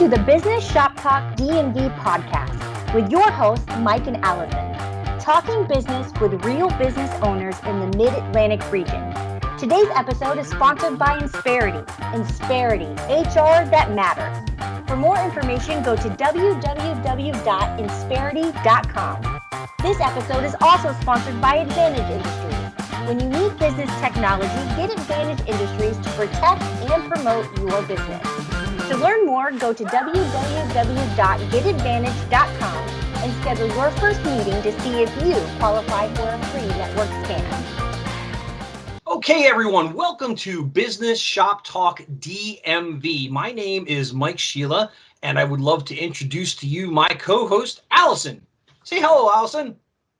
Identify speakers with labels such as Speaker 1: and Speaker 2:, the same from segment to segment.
Speaker 1: to the Business Shop Talk DMV podcast with your hosts, Mike and Alison, talking business with real business owners in the Mid-Atlantic region. Today's episode is sponsored by Insperity. Insperity, HR that matters. For more information, go to www.insperity.com. This episode is also sponsored by Advantage Industries. When you need business technology, get Advantage Industries to protect and promote your business. To learn more, go to www.getadvantage.com and schedule your first meeting to see if you qualify for a free network scan.
Speaker 2: Okay, everyone, welcome to Business Shop Talk DMV. My name is Mike Shelah, and I would love to introduce to you my co-host, Alison. Say hello, Alison.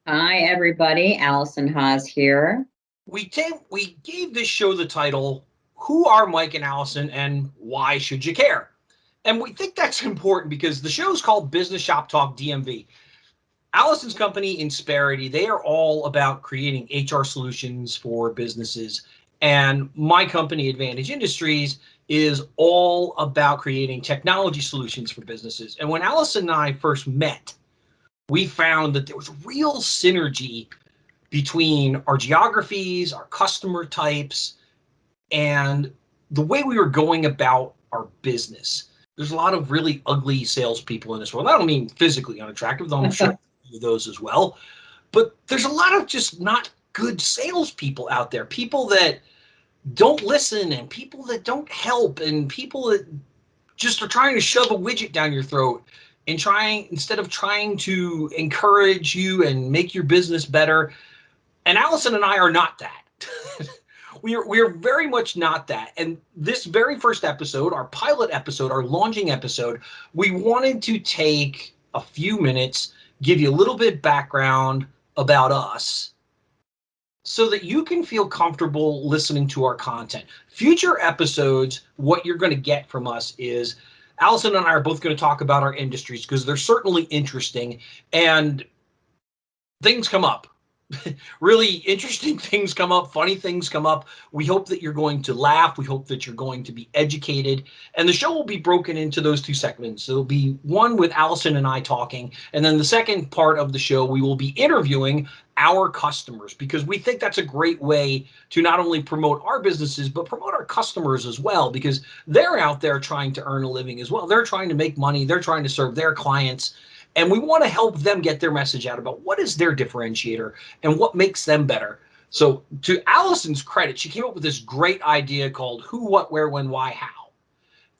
Speaker 3: Hi, everybody. Alison Haase here.
Speaker 2: We gave this show the title, Who Are Mike and Alison and Why Should You Care? And we think that's important because the show is called Business Shop Talk DMV. Alison's company, Insperity, they are all about creating HR solutions for businesses. And my company, Advantage Industries, is all about creating technology solutions for businesses. And when Alison and I first met, we found that there was real synergy between our geographies, our customer types, and the way we were going about our business. There's a lot of really ugly salespeople in this world. I don't mean physically unattractive, though I'm sure those as well. But there's a lot of just not good salespeople out there, people that don't listen and people that don't help and people that just are trying to shove a widget down your throat and instead of trying to encourage you and make your business better. And Alison and I are not that. We are very much not that. And this very first episode, our pilot episode, our launching episode, we wanted to take a few minutes, give you a little bit background about us so that you can feel comfortable listening to our content. Future episodes, what you're going to get from us is Alison and I are both going to talk about our industries because they're certainly interesting and things come up. Really interesting things come up, funny things come up. We hope that you're going to laugh. We hope that you're going to be educated. And the show will be broken into those two segments. There'll be one with Alison and I talking. And then the second part of the show, we will be interviewing our customers because we think that's a great way to not only promote our businesses, but promote our customers as well, because they're out there trying to earn a living as well. They're trying to make money. They're trying to serve their clients. And we want to help them get their message out about what is their differentiator and what makes them better. So to Alison's credit, she came up with this great idea called Who, What, Where, When, Why, How.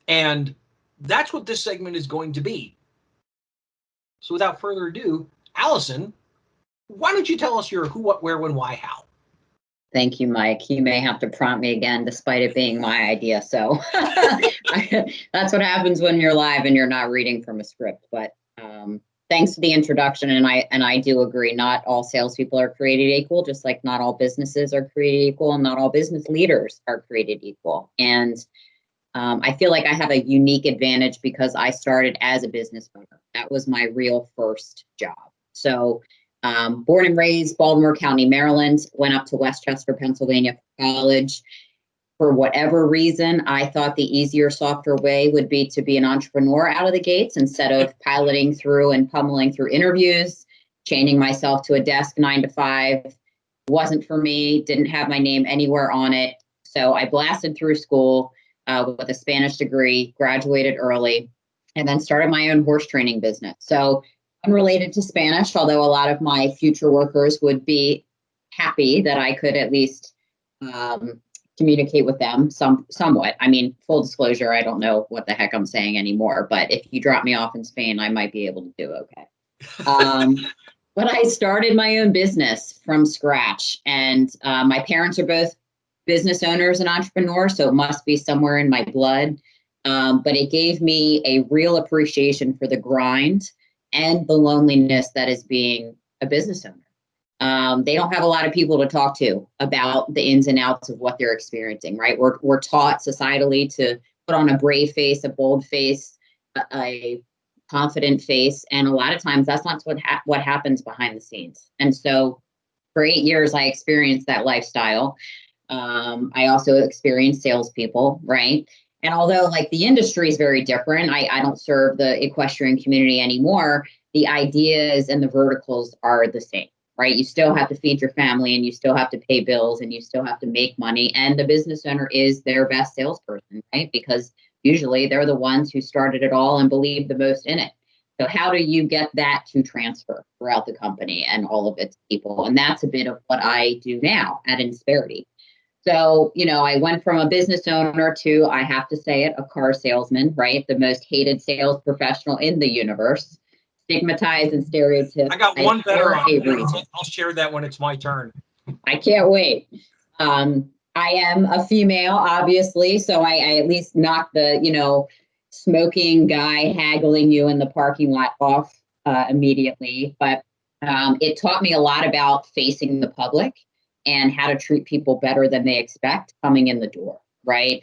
Speaker 2: And that's what this segment is going to be. So without further ado, Alison, why don't you tell us your Who, What, Where, When, Why, How?
Speaker 3: Thank you, Mike. You may have to prompt me again, despite it being my idea. So that's what happens when you're live and you're not reading from a script. But thanks for the introduction. And I do agree. Not all salespeople are created equal, just like not all businesses are created equal and not all business leaders are created equal. And I feel like I have a unique advantage because I started as a business owner. That was my real first job. So born and raised Baltimore County, Maryland, went up to Westchester, Pennsylvania for college. For whatever reason, I thought the easier, softer way would be to be an entrepreneur out of the gates instead of piloting through and pummeling through interviews, chaining myself to a desk 9 to 5. Wasn't for me, didn't have my name anywhere on it. So I blasted through school with a Spanish degree, graduated early, and then started my own horse training business. So unrelated to Spanish, although a lot of my future workers would be happy that I could at least communicate with them somewhat. I mean, full disclosure, I don't know what the heck I'm saying anymore, but if you drop me off in Spain, I might be able to do okay. But I started my own business from scratch, and my parents are both business owners and entrepreneurs, so it must be somewhere in my blood. But it gave me a real appreciation for the grind and the loneliness that is being a business owner. They don't have a lot of people to talk to about the ins and outs of what they're experiencing, right? We're taught societally to put on a brave face, a bold face, a confident face. And a lot of times that's not what happens behind the scenes. And so for 8 years, I experienced that lifestyle. I also experienced salespeople, right? And although like the industry is very different, I don't serve the equestrian community anymore. The ideas and the verticals are the same, right? You still have to feed your family and you still have to pay bills and you still have to make money. And the business owner is their best salesperson, right? Because usually they're the ones who started it all and believe the most in it. So how do you get that to transfer throughout the company and all of its people? And that's a bit of what I do now at Insperity. So, I went from a business owner to, I have to say it, a car salesman, right? The most hated sales professional in the universe, stigmatized and stereotyped.
Speaker 2: I got one better on that. I'll share that when it's my turn.
Speaker 3: I can't wait. I am a female, obviously, so I at least knock the, smoking guy haggling you in the parking lot off immediately. But it taught me a lot about facing the public and how to treat people better than they expect coming in the door, right?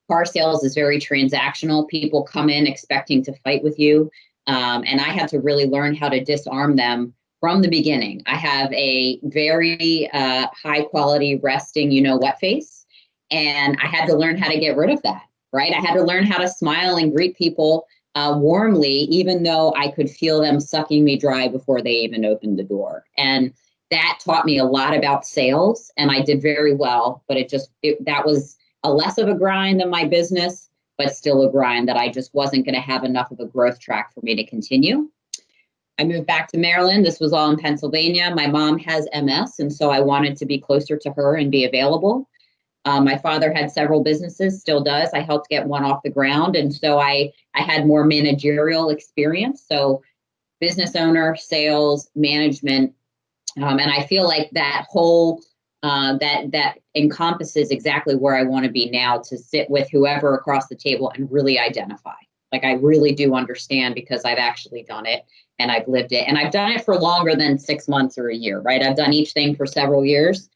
Speaker 3: Car sales is very transactional. People come in expecting to fight with you. And I had to really learn how to disarm them from the beginning. I have a very high quality resting, what face. And I had to learn how to get rid of that, right? I had to learn how to smile and greet people warmly, even though I could feel them sucking me dry before they even opened the door. And that taught me a lot about sales, and I did very well, but that was a less of a grind than my business, but still a grind that I just wasn't going to have enough of a growth track for me to continue. I moved back to Maryland. This was all in Pennsylvania. My mom has MS, and so I wanted to be closer to her and be available. My father had several businesses, still does. I helped get one off the ground, and so I had more managerial experience. So business owner, sales, management. And I feel like that whole, that encompasses exactly where I want to be now, to sit with whoever across the table and really identify. Like I really do understand, because I've actually done it and I've lived it. And I've done it for longer than 6 months or a year, right? I've done each thing for several years.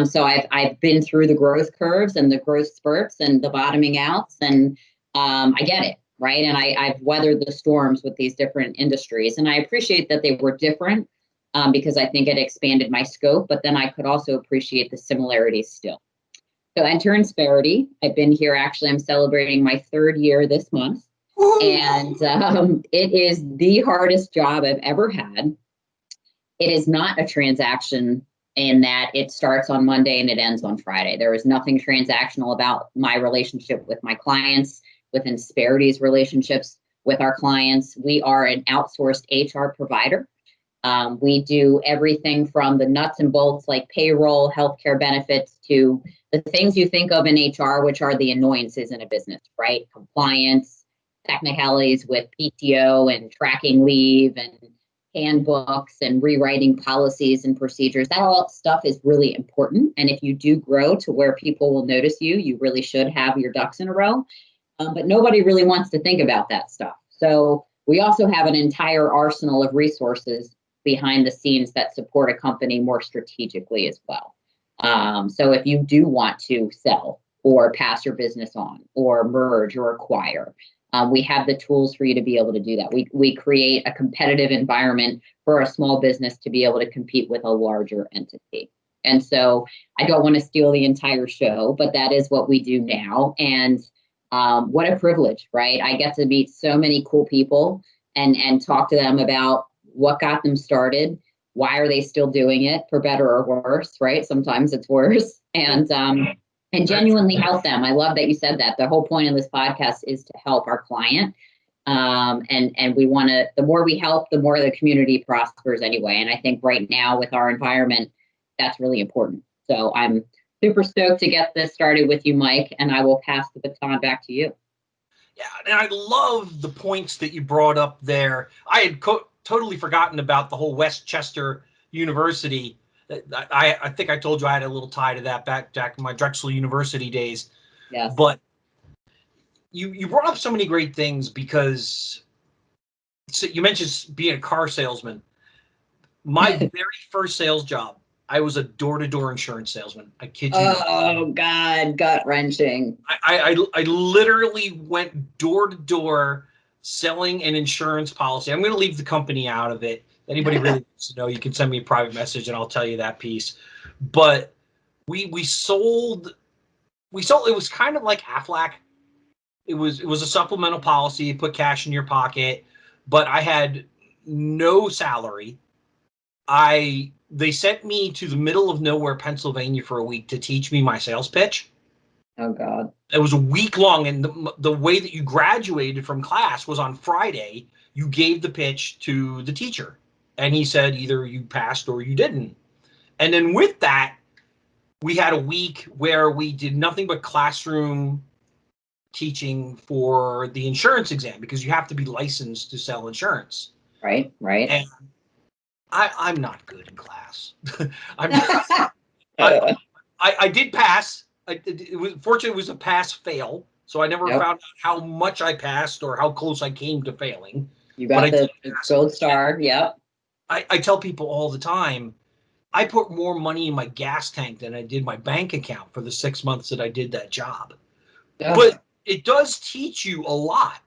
Speaker 3: So I've been through the growth curves and the growth spurts and the bottoming outs, and I get it, right? And I've weathered the storms with these different industries. And I appreciate that they were different. Because I think it expanded my scope, but then I could also appreciate the similarities still. So enter Insperity. I've been here, actually, I'm celebrating my 3rd year this month. And it is the hardest job I've ever had. It is not a transaction in that it starts on Monday and it ends on Friday. There is nothing transactional about my relationship with my clients, with Insperity's relationships with our clients. We are an outsourced HR provider. We do everything from the nuts and bolts like payroll, healthcare benefits, to the things you think of in HR, which are the annoyances in a business, right? Compliance, technicalities with PTO and tracking leave and handbooks and rewriting policies and procedures. That all stuff is really important. And if you do grow to where people will notice you, you really should have your ducks in a row. But nobody really wants to think about that stuff. So we also have an entire arsenal of resources behind the scenes that support a company more strategically as well. So if you do want to sell or pass your business on or merge or acquire, we have the tools for you to be able to do that. We create a competitive environment for a small business to be able to compete with a larger entity. And so I don't want to steal the entire show, but that is what we do now. And what a privilege, right? I get to meet so many cool people and talk to them about what got them started, why are they still doing it, for better or worse, right? Sometimes it's worse, and genuinely help them. I love that you said that. The whole point of this podcast is to help our client, and we want to. The more we help, the more the community prospers anyway. And I think right now with our environment, that's really important. So I'm super stoked to get this started with you, Mike, and I will pass the baton back to you.
Speaker 2: Yeah, and I love the points that you brought up there. I had totally forgotten about the whole Westchester University. I think I told you I had a little tie to that back in my Drexel University days.
Speaker 3: Yes.
Speaker 2: But you brought up so many great things, because you mentioned being a car salesman. My very first sales job, I was a door-to-door insurance salesman. I kid you not.
Speaker 3: Oh, God, gut-wrenching.
Speaker 2: I literally went door-to-door selling an insurance policy. I'm going to leave the company out of it. Anybody really wants to know, you can send me a private message and I'll tell you that piece. But we sold, it was kind of like Aflac. It was a supplemental policy. You put cash in your pocket, but I had no salary. They sent me to the middle of nowhere, Pennsylvania, for a week to teach me my sales pitch.
Speaker 3: Oh God.
Speaker 2: It was a week long, and the way that you graduated from class was on Friday. You gave the pitch to the teacher, and he said either you passed or you didn't. And then with that, we had a week where we did nothing but classroom teaching for the insurance exam, because you have to be licensed to sell insurance.
Speaker 3: Right.
Speaker 2: And I'm not good in class. I did pass. Fortunately, it was a pass-fail, so I never found out how much I passed or how close I came to failing.
Speaker 3: You got the gold star. Yep.
Speaker 2: I tell people all the time, I put more money in my gas tank than I did my bank account for the 6 months that I did that job.
Speaker 3: Yeah.
Speaker 2: But it does teach you a lot.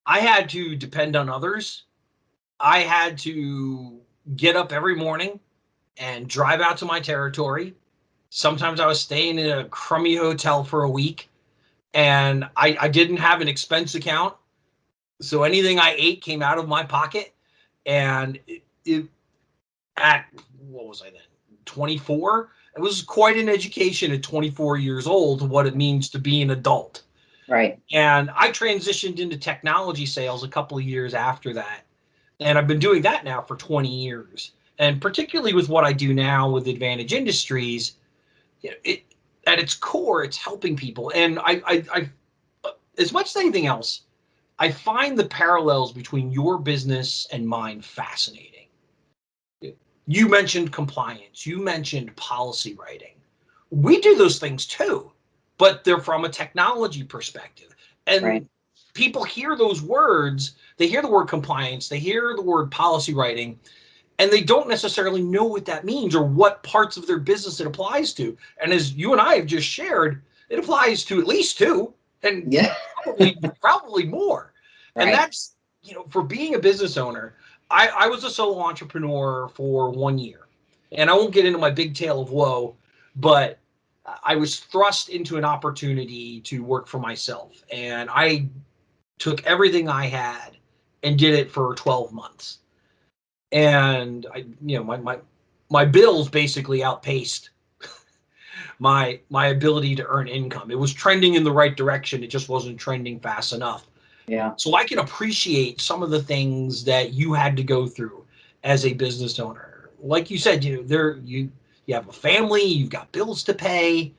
Speaker 2: I had to depend on others. I had to get up every morning and drive out to my territory. Sometimes I was staying in a crummy hotel for a week, and I didn't have an expense account. So anything I ate came out of my pocket. And at, what was I then, 24? It was quite an education at 24 years old, what it means to be an adult.
Speaker 3: Right.
Speaker 2: And I transitioned into technology sales a couple of years after that. And I've been doing that now for 20 years. And particularly with what I do now with Advantage Industries, at its core, it's helping people. And I as much as anything else, I find the parallels between your business and mine fascinating. You mentioned compliance. You mentioned policy writing. We do those things too, but they're from a technology perspective. And people hear those words. They hear the word compliance. They hear the word policy writing, and they don't necessarily know what that means or what parts of their business it applies to. And as you and I have just shared, it applies to at least two, and probably more. Right. And that's, for being a business owner, I was a solo entrepreneur for 1 year. And I won't get into my big tale of woe, but I was thrust into an opportunity to work for myself. And I took everything I had and did it for 12 months. And my bills basically outpaced my ability to earn income. It was trending in the right direction. It just wasn't trending fast enough.
Speaker 3: Yeah.
Speaker 2: So I can appreciate some of the things that you had to go through as a business owner. Like you said, you have a family, you've got bills to pay,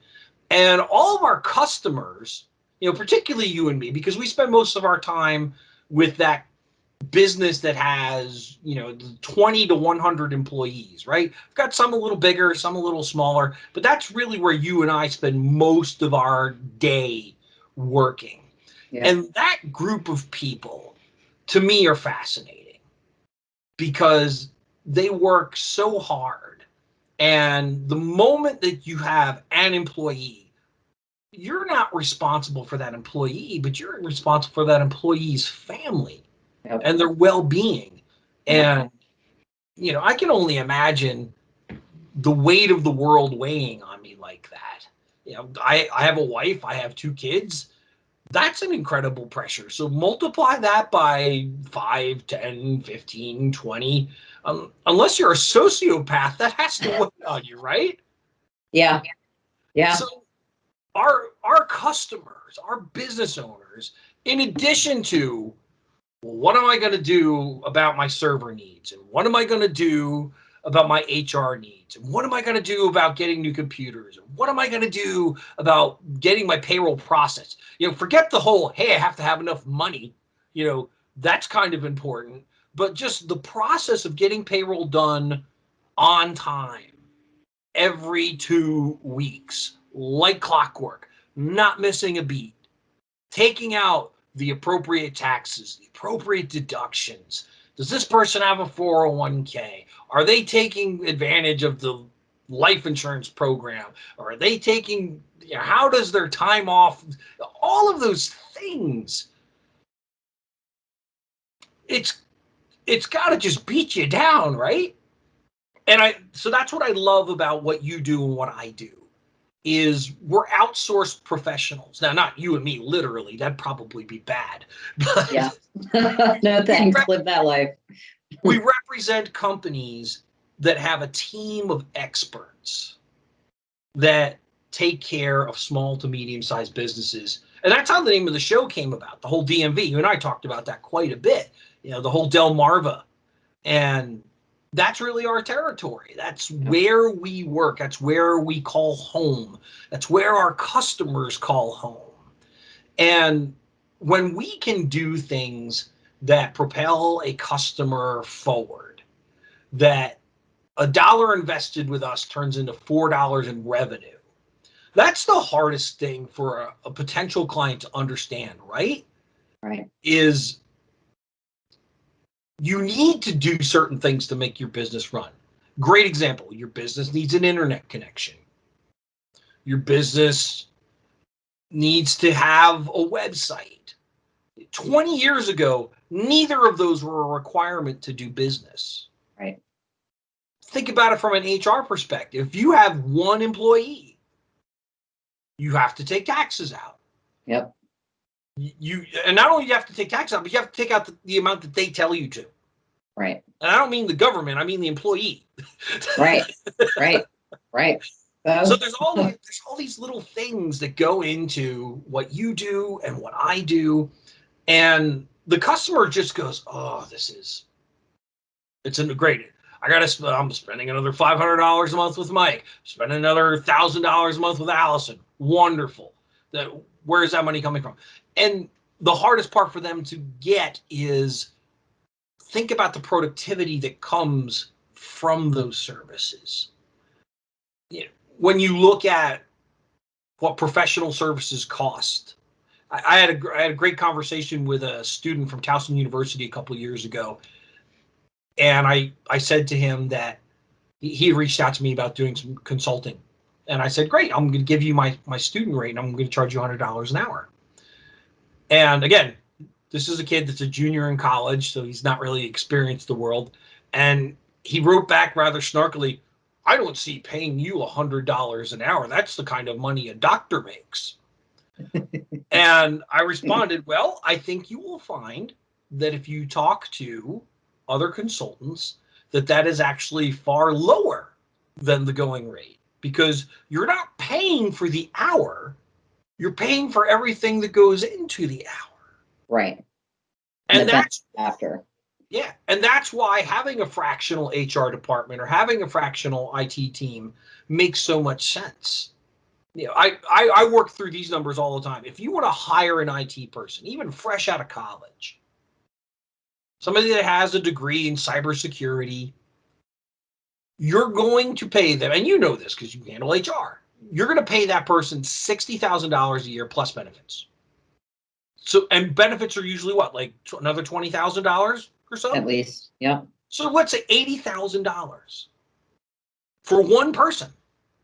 Speaker 2: and all of our customers, particularly you and me, because we spend most of our time with that business that has 20 to 100 employees, right? We've got some a little bigger, some a little smaller, but that's really where you and I spend most of our day working. Yeah. And that group of people, to me, are fascinating because they work so hard. And the moment that you have an employee, you're not responsible for that employee, but you're responsible for that employee's family. Yep. And their well-being. And, I can only imagine the weight of the world weighing on me like that. I have a wife, I have 2 kids. That's an incredible pressure. So multiply that by 5, 10, 15, 20. Unless you're a sociopath, that has to weigh on you, right?
Speaker 3: Yeah. Yeah.
Speaker 2: So our customers, our business owners, in addition to, what am I going to do about my server needs? And what am I going to do about my HR needs? And what am I going to do about getting new computers? And what am I going to do about getting my payroll processed? Forget the whole, hey, I have to have enough money. That's kind of important. But just the process of getting payroll done on time every 2 weeks, like clockwork, not missing a beat, taking out the appropriate taxes, the appropriate deductions. Does this person have a 401k? Are they taking advantage of the life insurance program? Or are they taking, how does their time off? All of those things. It's got to just beat you down, right? So that's what I love about what you do and what I do. is we're outsourced professionals. Now, not you and me, literally. That'd probably be bad. But
Speaker 3: Yeah. No thanks. Live that life.
Speaker 2: we represent companies that have a team of experts that take care of small to medium-sized businesses. And that's how the name of the show came about, the whole DMV. You and I talked about that quite a bit, the whole Delmarva. And that's really our territory. That's where we work. That's where we call home. That's where our customers call home. And when we can do things that propel a customer forward, that $1 invested with us turns into $4 in revenue, that's the hardest thing for a potential client to understand, right?
Speaker 3: Right.
Speaker 2: Is you need to do certain things to make your business run. Great example, your business needs an internet connection. Your business needs to have a website. 20 years ago, neither of those were a requirement to do business.
Speaker 3: Right.
Speaker 2: Think about it from an HR perspective. If you have one employee, you have to take taxes out.
Speaker 3: Yep.
Speaker 2: And not only do you have to take taxes out, but you have to take out the amount that they tell you to.
Speaker 3: Right.
Speaker 2: And I don't mean the government, I mean the employee.
Speaker 3: Right. Right.
Speaker 2: So there's all these little things that go into what you do and what I do. And the customer just goes, oh, it's great. I'm spending another $500 a month with Mike, spending another $1,000 a month with Alison. Wonderful. Where is that money coming from? And the hardest part for them to get is think about the productivity that comes from those services. When you look at what professional services cost, I had a great conversation with a student from Towson University a couple of years ago. And I said to him that he reached out to me about doing some consulting. And I said, great, I'm going to give you my student rate and I'm going to charge you $100 an hour. And again, this is a kid that's a junior in college, so he's not really experienced the world. And he wrote back rather snarkily, I don't see paying you $100 an hour. That's the kind of money a doctor makes. And I responded, well, I think you will find that if you talk to other consultants, that is actually far lower than the going rate, because you're not paying for the hour, you're paying for everything that goes into the hour.
Speaker 3: Right.
Speaker 2: And that's
Speaker 3: after.
Speaker 2: Yeah. And that's why having a fractional HR department or having a fractional IT team makes so much sense. I work through these numbers all the time. If you want to hire an IT person, even fresh out of college, somebody that has a degree in cybersecurity, you're going to pay them, and you know this because you handle HR, you're going to pay that person $60,000 a year plus benefits. So, and benefits are usually what, like another $20,000 or so?
Speaker 3: At least, yeah.
Speaker 2: So let's say $80,000 for one person.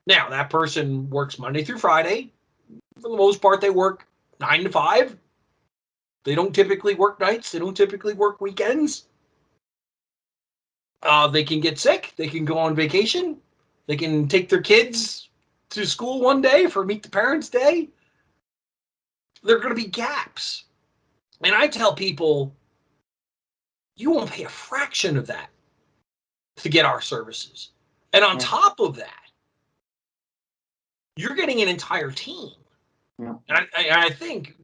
Speaker 2: Now, that person works Monday through Friday. For the most part, they work 9 to 5. They don't typically work nights. They don't typically work weekends. They can get sick. They can go on vacation. They can take their kids to school one day for Meet the Parents Day. There are going to be gaps. And I tell people, you won't pay a fraction of that to get our services. And on top of that, you're getting an entire team. Yeah. And I think,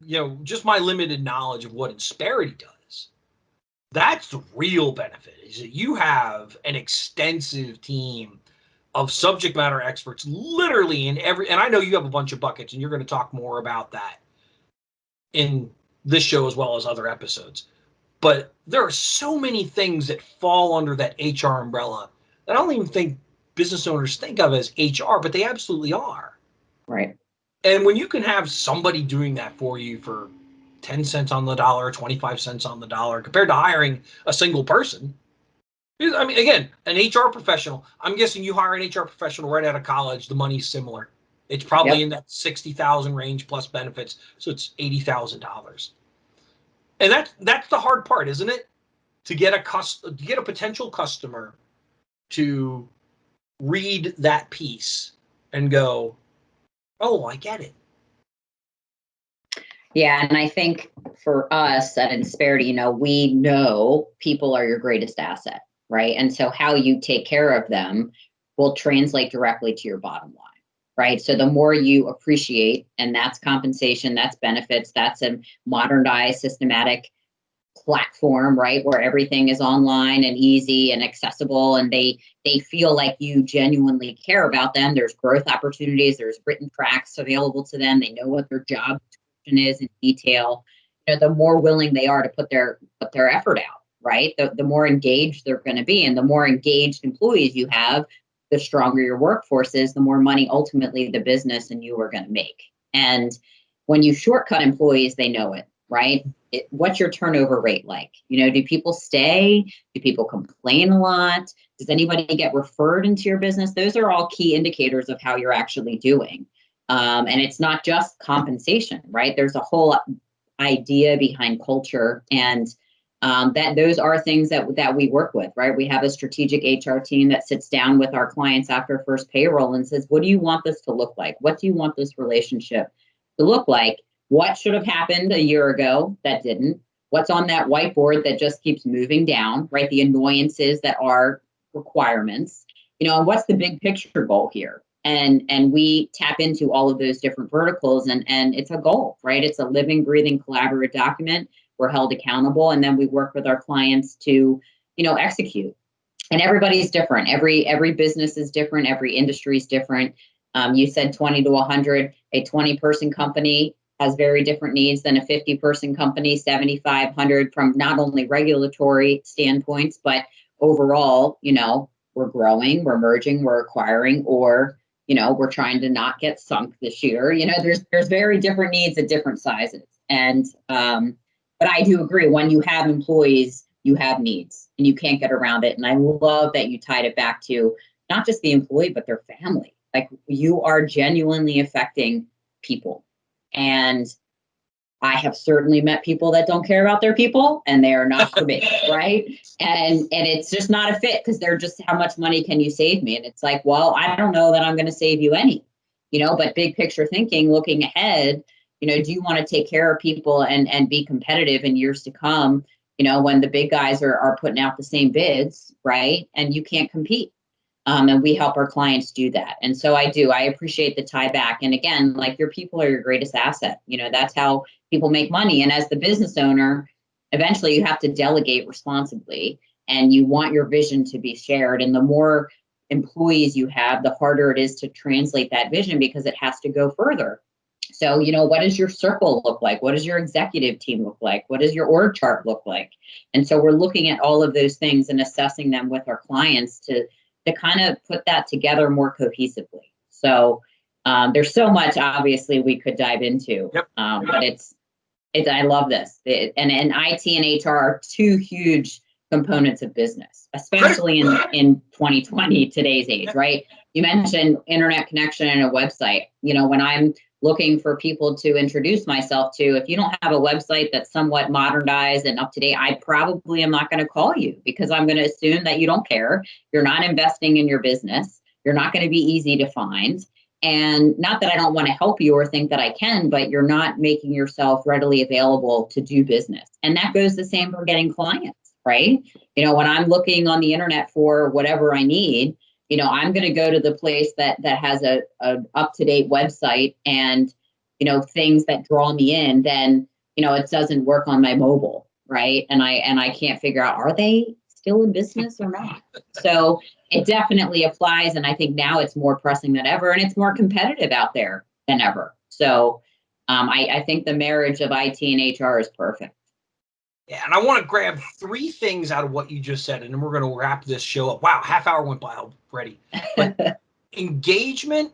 Speaker 2: just my limited knowledge of what Insperity does, that's the real benefit, is that you have an extensive team of subject matter experts literally in and I know you have a bunch of buckets, and you're going to talk more about that in this show as well as other episodes. But there are so many things that fall under that HR umbrella that I don't even think business owners think of as HR, but they absolutely are.
Speaker 3: Right.
Speaker 2: And when you can have somebody doing that for you for 10 cents on the dollar, 25 cents on the dollar, compared to hiring a single person. I mean, again, an HR professional, I'm guessing you hire an HR professional right out of college, the money's similar. It's probably in that $60,000 range plus benefits. So it's $80,000. And that's the hard part, isn't it? To get a potential customer to read that piece and go, Oh, I get it.
Speaker 3: Yeah, and I think for us at Insperity, we know people are your greatest asset, right? And so how you take care of them will translate directly to your bottom line, right? So the more you appreciate, and that's compensation, that's benefits, that's a modernized, systematic platform, right, where everything is online and easy and accessible, and they feel like you genuinely care about them. There's growth opportunities, there's written tracks available to them, they know what their job description is in detail. The more willing they are to put their effort out, right, the more engaged they're going to be. And the more engaged employees you have, the stronger your workforce is, the more money ultimately the business and you are going to make. And when you shortcut employees, they know it, right? What's your turnover rate like? Do people stay? Do people complain a lot? Does anybody get referred into your business? Those are all key indicators of how you're actually doing. And it's not just compensation, right? There's a whole idea behind culture, and that those are things that we work with, right? We have a strategic HR team that sits down with our clients after first payroll and says, what do you want this to look like? What do you want this relationship to look like? What should have happened a year ago that didn't? What's on that whiteboard that just keeps moving down, right? The annoyances that are requirements, and what's the big picture goal here? And we tap into all of those different verticals, and it's a goal, right? It's a living, breathing, collaborative document. We're held accountable, and then we work with our clients to, execute. And everybody's different. Every business is different. Every industry is different. You said 20 to 100. A 20-person company has very different needs than a 50-person company, 7,500, from not only regulatory standpoints, but overall, we're growing, we're merging, we're acquiring, or, we're trying to not get sunk this year. There's very different needs at different sizes. And, but I do agree, when you have employees, you have needs and you can't get around it. And I love that you tied it back to not just the employee, but their family. Like, you are genuinely affecting people. And I have certainly met people that don't care about their people, and they are not for me, right? And it's just not a fit, because they're just, how much money can you save me? And it's like, well, I don't know that I'm going to save you any, but big picture thinking, looking ahead, do you want to take care of people and be competitive in years to come, when the big guys are putting out the same bids, right? And you can't compete. And we help our clients do that. And so I appreciate the tie back. And again, like, your people are your greatest asset. That's how people make money. And as the business owner, eventually you have to delegate responsibly, and you want your vision to be shared. And the more employees you have, the harder it is to translate that vision, because it has to go further. So, what does your circle look like? What does your executive team look like? What does your org chart look like? And so we're looking at all of those things and assessing them with our clients to kind of put that together more cohesively. So there's so much, obviously, we could dive into.
Speaker 2: Yep.
Speaker 3: But it's I love this. And IT and HR are two huge components of business, especially in 2020, today's age, right? You mentioned internet connection and a website. When I'm looking for people to introduce myself to, if you don't have a website that's somewhat modernized and up to date, I probably am not going to call you, because I'm going to assume that you don't care. You're not investing in your business. You're not going to be easy to find. And not that I don't want to help you or think that I can, but you're not making yourself readily available to do business. And that goes the same for getting clients, right? When I'm looking on the internet for whatever I need, I'm going to go to the place that has a up-to-date website and, things that draw me in. Then, it doesn't work on my mobile, right? And I can't figure out, are they still in business or not? So it definitely applies. And I think now it's more pressing than ever, and it's more competitive out there than ever. So I think the marriage of IT and HR is perfect.
Speaker 2: Yeah, and I want to grab 3 things out of what you just said, and then we're going to wrap this show up. Wow, half hour went by already. But engagement,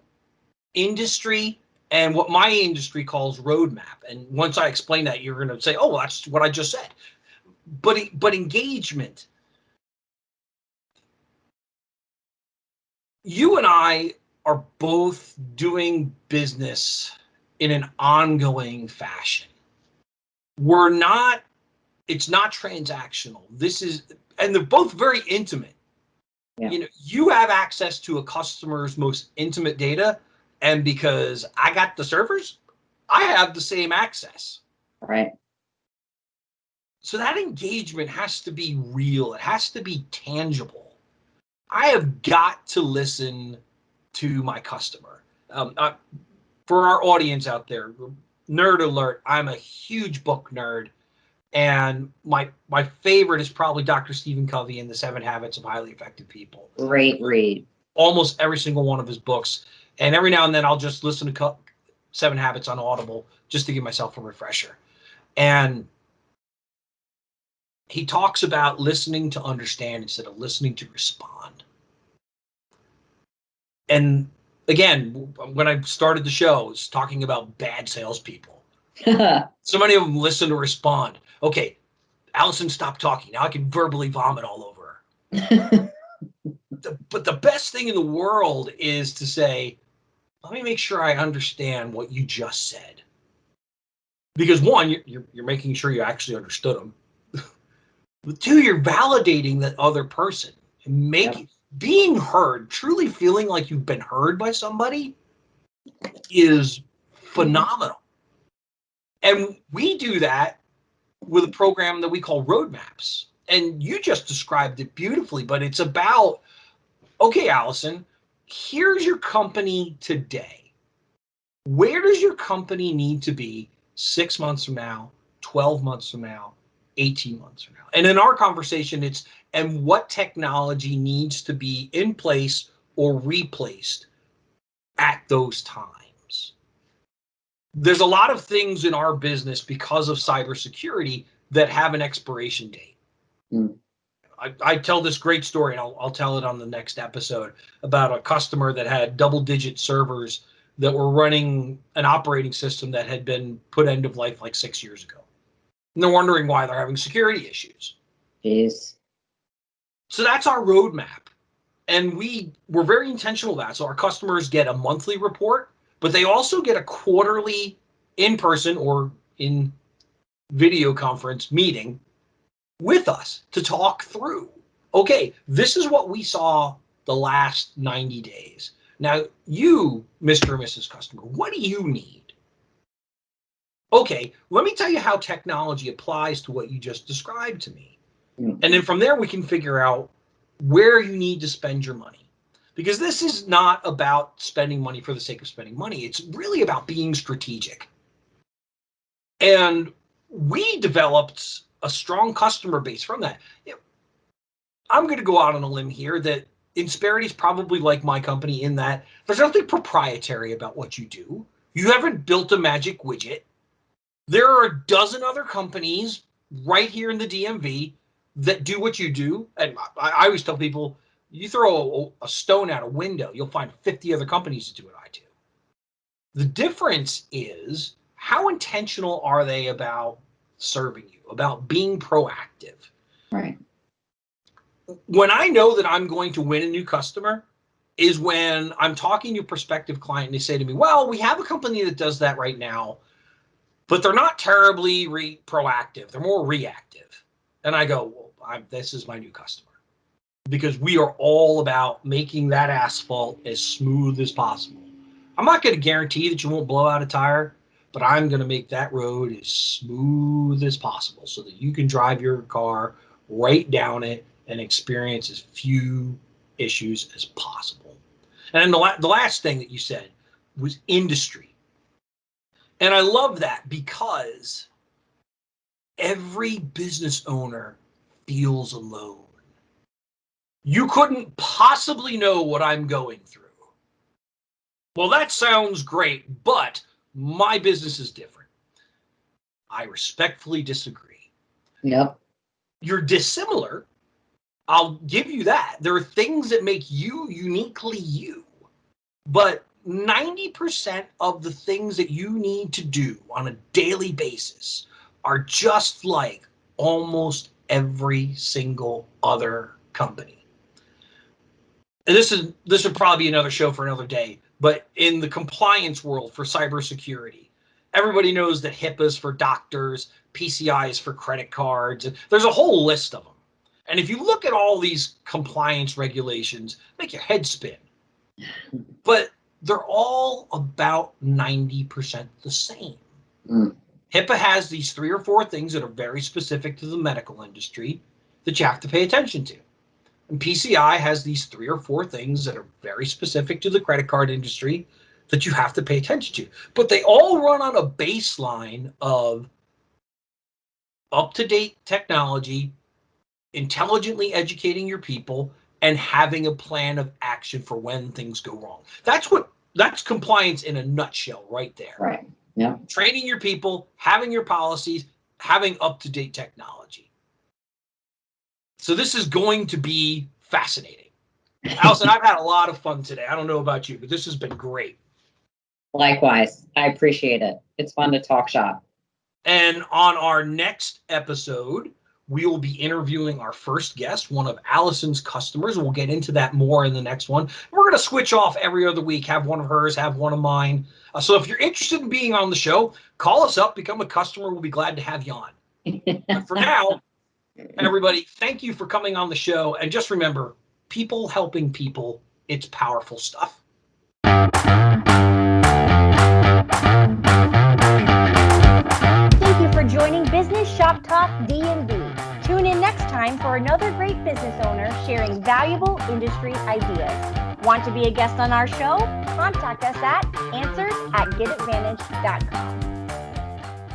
Speaker 2: industry, and what my industry calls roadmap. And once I explain that, you're going to say, oh, well, that's what I just said. But engagement. You and I are both doing business in an ongoing fashion. It's not transactional. And they're both very intimate.
Speaker 3: Yeah.
Speaker 2: You have access to a customer's most intimate data. And because I got the servers, I have the same access.
Speaker 3: Right.
Speaker 2: So that engagement has to be real. It has to be tangible. I have got to listen to my customer. For our audience out there, nerd alert, I'm a huge book nerd. And my favorite is probably Dr. Stephen Covey and the 7 Habits of Highly Effective People.
Speaker 3: Great read.
Speaker 2: Almost every single one of his books. And every now and then I'll just listen to 7 Habits on Audible just to give myself a refresher. And he talks about listening to understand instead of listening to respond. And again, when I started the show, I was talking about bad salespeople. So many of them listen to respond. Okay, Alison, stop talking. Now I can verbally vomit all over her. But the best thing in the world is to say, let me make sure I understand what you just said. Because one, you're making sure you actually understood them. But two, you're validating that other person and being heard, truly feeling like you've been heard by somebody is phenomenal. And we do that with a program that we call Roadmaps. And you just described it beautifully, but it's about, okay, Alison, here's your company today. Where does your company need to be 6 months from now, 12 months from now, 18 months from now? And in our conversation, it's, and what technology needs to be in place or replaced at those times? There's a lot of things in our business because of cybersecurity that have an expiration date. I tell this great story, and I'll tell it on the next episode, about a customer that had double-digit servers that were running an operating system that had been put end of life like 6 years ago. And they're wondering why they're having security issues.
Speaker 3: Jeez.
Speaker 2: So that's our roadmap. And we're very intentional about that. So our customers get a monthly report, but they also get a quarterly in-person or in video conference meeting with us to talk through, okay, this is what we saw the last 90 days. Now, you, Mr. and Mrs. Customer, what do you need? Okay, let me tell you how technology applies to what you just described to me. And then from there, we can figure out where you need to spend your money. Because this is not about spending money for the sake of spending money. It's really about being strategic. And we developed a strong customer base from that. I'm going to go out on a limb here that Insperity is probably like my company in that there's nothing proprietary about what you do. You haven't built a magic widget. There are a dozen other companies right here in the DMV that do what you do. And I always tell people, you throw a stone out a window, you'll find 50 other companies that do what I do. The difference is, how intentional are they about serving you, about being proactive?
Speaker 3: Right.
Speaker 2: When I know that I'm going to win a new customer is when I'm talking to a prospective client and they say to me, well, we have a company that does that right now, but they're not terribly proactive. They're more reactive. And I go, well, this is my new customer, because we are all about making that asphalt as smooth as possible. I'm not going to guarantee that you won't blow out a tire, but I'm going to make that road as smooth as possible so that you can drive your car right down it and experience as few issues as possible. And then the last thing that you said was industry. And I love that because every business owner feels alone. You couldn't possibly know what I'm going through. Well, that sounds great, but my business is different. I respectfully disagree.
Speaker 3: Yep.
Speaker 2: You're dissimilar. I'll give you that. There are things that make you uniquely you. But 90% of the things that you need to do on a daily basis are just like almost every single other company. And this would probably be another show for another day. But in the compliance world for cybersecurity, everybody knows that HIPAA is for doctors, PCI is for credit cards, and there's a whole list of them. And if you look at all these compliance regulations, make your head spin. But they're all about 90% the same. HIPAA has these 3 or 4 things that are very specific to the medical industry that you have to pay attention to. And PCI has these 3 or 4 things that are very specific to the credit card industry that you have to pay attention to. But they all run on a baseline of up-to-date technology, intelligently educating your people, and having a plan of action for when things go wrong. That's compliance in a nutshell right there.
Speaker 3: Right. Yeah.
Speaker 2: Training your people, having your policies, having up-to-date technology. So this is going to be fascinating. Alison, I've had a lot of fun today. I don't know about you, but this has been great.
Speaker 3: Likewise. I appreciate it. It's fun to talk shop.
Speaker 2: And on our next episode, we will be interviewing our first guest, one of Alison's customers. We'll get into that more in the next one. We're going to switch off every other week, have one of hers, have one of mine. So if you're interested in being on the show, call us up, become a customer. We'll be glad to have you on. But for now, everybody, thank you for coming on the show. And just remember, people helping people, it's powerful stuff.
Speaker 1: Thank you for joining Business Shop Talk DMV. Tune in next time for another great business owner sharing valuable industry ideas. Want to be a guest on our show? Contact us at answers@getadvantage.com.